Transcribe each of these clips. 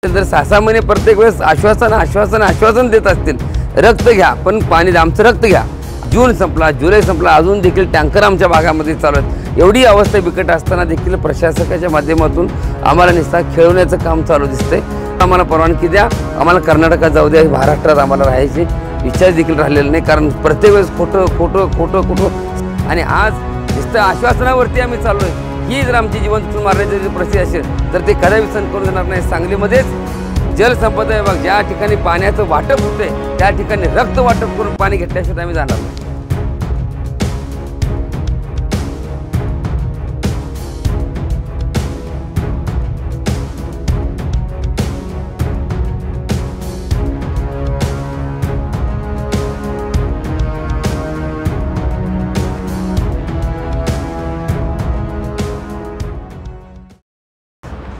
जर 6-6 महिने प्रत्येक वेळेस आश्वासन देत असतील, रक्त घ्या पण पाणी द्या, आमचं रक्त घ्या. जून संपला, जुलै संपला, अजून देखील टँकर आमच्या भागामध्ये चालू आहेत. एवढी अवस्था बिकट असताना देखील प्रशासकाच्या माध्यमातून आम्हाला निस्ता खेळवण्याचं काम चालू दिसतंय. आम्हाला परवानगी द्या, आम्हाला कर्नाटकात जाऊ द्या, महाराष्ट्रात आम्हाला राहायची इच्छा देखील राहिलेली नाही. कारण प्रत्येक वेळेस खोटं आणि आज नुसतं आश्वासनावरती आम्ही चाललो आहे. ही जर आमची जीवन मारण्याची परिस्थिती असेल तर ते कदापि सहन करू देणार नाही. सांगलीमध्येच जलसंपदा विभाग ज्या ठिकाणी पाण्याचं वाटप होते त्या ठिकाणी रक्त वाटप करून पाणी घेतल्याशिवाय आम्ही जाणार नाही.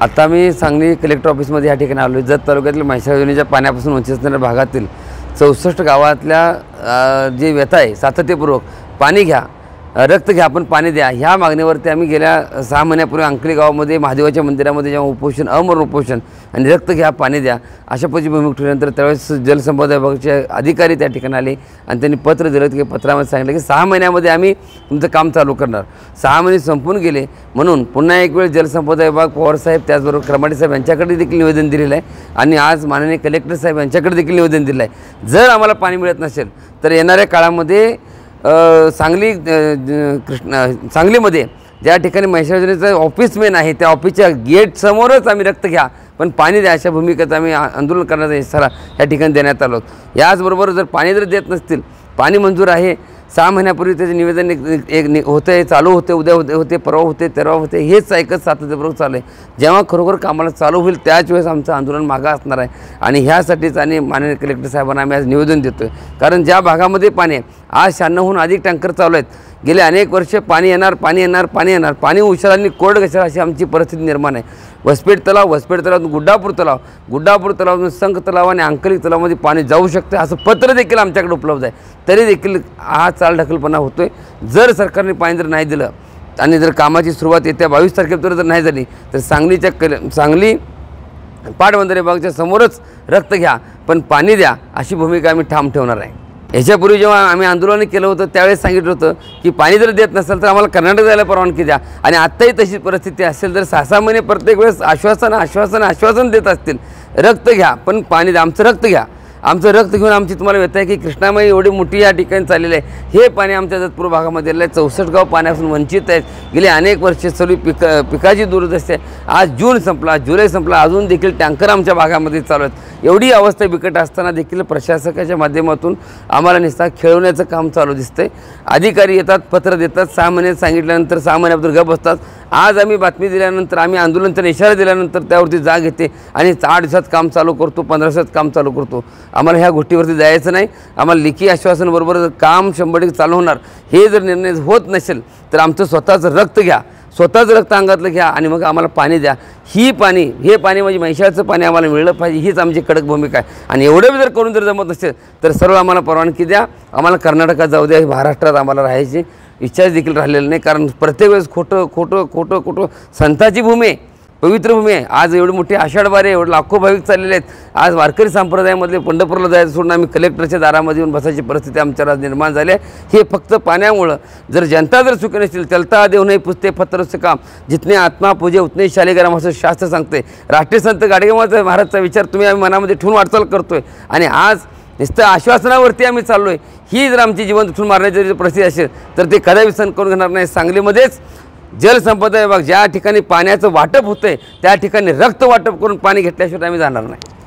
आता मी सांगली कलेक्टर ऑफिसमध्ये या ठिकाणी आलो. जत तालुक्यातील म्हैसाळ योजनेच्या पाण्यापासून वंचित असणाऱ्या भागातील 64 गावातल्या जे व्यथा आहे, सातत्यपूर्वक पाणी घ्या, रक्त घ्या पण पाणी द्या, ह्या मागणीवरती आम्ही गेल्या 6 महिन्यापूर्वी अंकली गावामध्ये महादेवाच्या मंदिरामध्ये जेव्हा उपोषण, अमरण उपोषण आणि रक्त घ्या पाणी द्या अशा पद्धतीची भूमिका ठेवल्यानंतर त्यावेळेस जलसंपदा विभागाचे अधिकारी त्या ठिकाणी आले आणि त्यांनी पत्र दिलं की पत्रामध्ये सांगितलं की 6 महिन्यामध्ये आम्ही तुमचं काम चालू करणार. 6 महिने संपून गेले म्हणून पुन्हा एक वेळ जलसंपदा विभाग पवारसाहेब त्याचबरोबर क्रमाटे साहेब यांच्याकडे देखील निवेदन दिलेलं आहे आणि आज माननीय कलेक्टर साहेब यांच्याकडे देखील निवेदन दिलं आहे. जर आम्हाला पाणी मिळत नसेल तर येणाऱ्या काळामध्ये सांगलीमध्ये ज्या ठिकाणी म्हैसाळ योजनेचं ऑफिस मेन आहे त्या ऑफिसच्या गेट समोरच आम्ही रक्त घ्या पण पाणी द्या अशा भूमिकेत आम्ही आंदोलन करण्याचा इशारा या ठिकाणी देण्यात आलो. याचबरोबर जर पाणी जर देत नसतील, पाणी मंजूर आहे, 6 महिन्यापूर्वी त्याचे निवेदन एक होते, चालू होते, उद्या होते, परवा होते, तेरवा होते, हेच ऐकत सातत्यपूर्वक चालू आहे. जेव्हा खरोखर कामाला चालू होईल त्याच वेळेस आमचं आंदोलन मागं असणार आहे आणि ह्यासाठीच आणि माननीय कलेक्टर साहेबांना आम्ही आज निवेदन देतो आहे. कारण ज्या भागामध्ये पाणी आहे, आज 96हून अधिक टँकर चालू आहेत. गेले अनेक वर्ष पाणी येणार, पाणी उशिरांनी कोरड घसर अशी आमची परिस्थिती निर्माण आहे. वसपेठ तलावातून गुड्डापूर तलावातून संख तलाव आणि अंकली तलावामध्ये पाणी जाऊ शकते असं पत्र देखील आमच्याकडे उपलब्ध आहे. तरी देखील हा चालढकलपणा होतोय. जर सरकारने पाणी जर नाही दिलं आणि जर कामाची सुरुवात येत्या 22 तारखेपर्यंत जर नाही झाली तर सांगली पाटबंधारे विभागाच्या समोरच रक्त घ्या पण पाणी द्या अशी भूमिका आम्ही ठाम ठेवणार आहे. याच्यापूर्वी जेव्हा आम्ही आंदोलन केलं होतं त्यावेळेस सांगितलं होतं की पाणी जर देत नसेल तर आम्हाला कर्नाटक जायला परवानगी द्या आणि आत्ताही तशी परिस्थिती असेल. जर 6-6 महिने प्रत्येक वेळेस आश्वासन देत असतील, रक्त घ्या पण पाणी द्या, आमचं रक्त घ्या, आमचं रक्त घेऊन आमची तुम्हाला व्यथा आहे की कृष्णामाई एवढी मोठी या ठिकाणी चाललेली आहे. हे पाणी आमच्या जतपूर भागामध्ये आलेलं आहे. 64 गाव पाण्यापासून वंचित आहेत. गेली अनेक वर्षे सगळी पिकाची दुर्दशा आहे. आज जून संपला, जुलै संपला, अजून देखील टँकर आमच्या भागामध्ये चालू आहेत. एवढी अवस्था बिकट असताना देखील प्रशासकाच्या माध्यमातून आम्हाला निस्ता खेळवण्याचं काम चालू दिसतंय. अधिकारी येतात, पत्र देतात, 6 महिने सांगितल्यानंतर 6 महिन्याबद्दल गप बसतात. आज आम्ही बातमी दिल्यानंतर, आम्ही आंदोलनाचा इशारा दिल्यानंतर त्यावरती जाग येते आणि 8 दिवसात काम चालू करतो, 15 दिवसात काम चालू करतो. आम्हाला ह्या गोष्टीवरती जायचं नाही. आम्हाला लेखी आश्वासनाबरोबर काम 100% चालू होणार. हे जर निर्णय होत नसेल तर आमचं स्वतःचं रक्त घ्या, स्वतःचं रक्त अंगातलं घ्या आणि मग आम्हाला पाणी द्या. हे पाणी म्हणजे म्हैसाळचं पाणी आम्हाला मिळलं पाहिजे, हीच आमची कडक भूमिका आहे. आणि एवढं जर करून जर जमत नसेल तर सरळ आम्हाला परवानगी द्या, आम्हाला कर्नाटकात जाऊ द्या, महाराष्ट्रात आम्हाला राहायची इच्छा देखील राहिलेली नाही. कारण प्रत्येक वेळेस खोटं संताची भूमी आहे, पवित्र भूमी आहे. आज एवढी मोठी आषाढ वारी, एवढे लाखो भाविक चाललेले आहेत. आज वारकरी संप्रदायामधले पंढरपूरला जायचं सोडून आम्ही कलेक्टरच्या दारामध्ये येऊन बसायची परिस्थिती आमच्याला निर्माण झाली आहे. हे फक्त पाण्यामुळं. जर जनता जर सुखी नसतील, चलता देव नाही पुजते पत्थरचं काम, जितने आत्मा पूजे उतने शालिग्राम असं शास्त्र सांगते. राष्ट्रीय संत गाडगेबाबा महाराजचा विचार आम्ही मनामध्ये ठेवून वाटचाल करतोय आणि आज नुसतं आश्वासनावरती आम्ही चाललो आहे. ही जर आमची जीवन ठेवून मारण्याची परिस्थिती असेल तर ते कदापि सहन करून घेणार नाही. सांगलीमध्येच जलसंपदा विभाग ज्या ठिकाणी पाण्याचं वाटप होतंय त्या ठिकाणी रक्त वाटप करून पाणी घेतल्याशिवाय आम्ही जाणार नाही.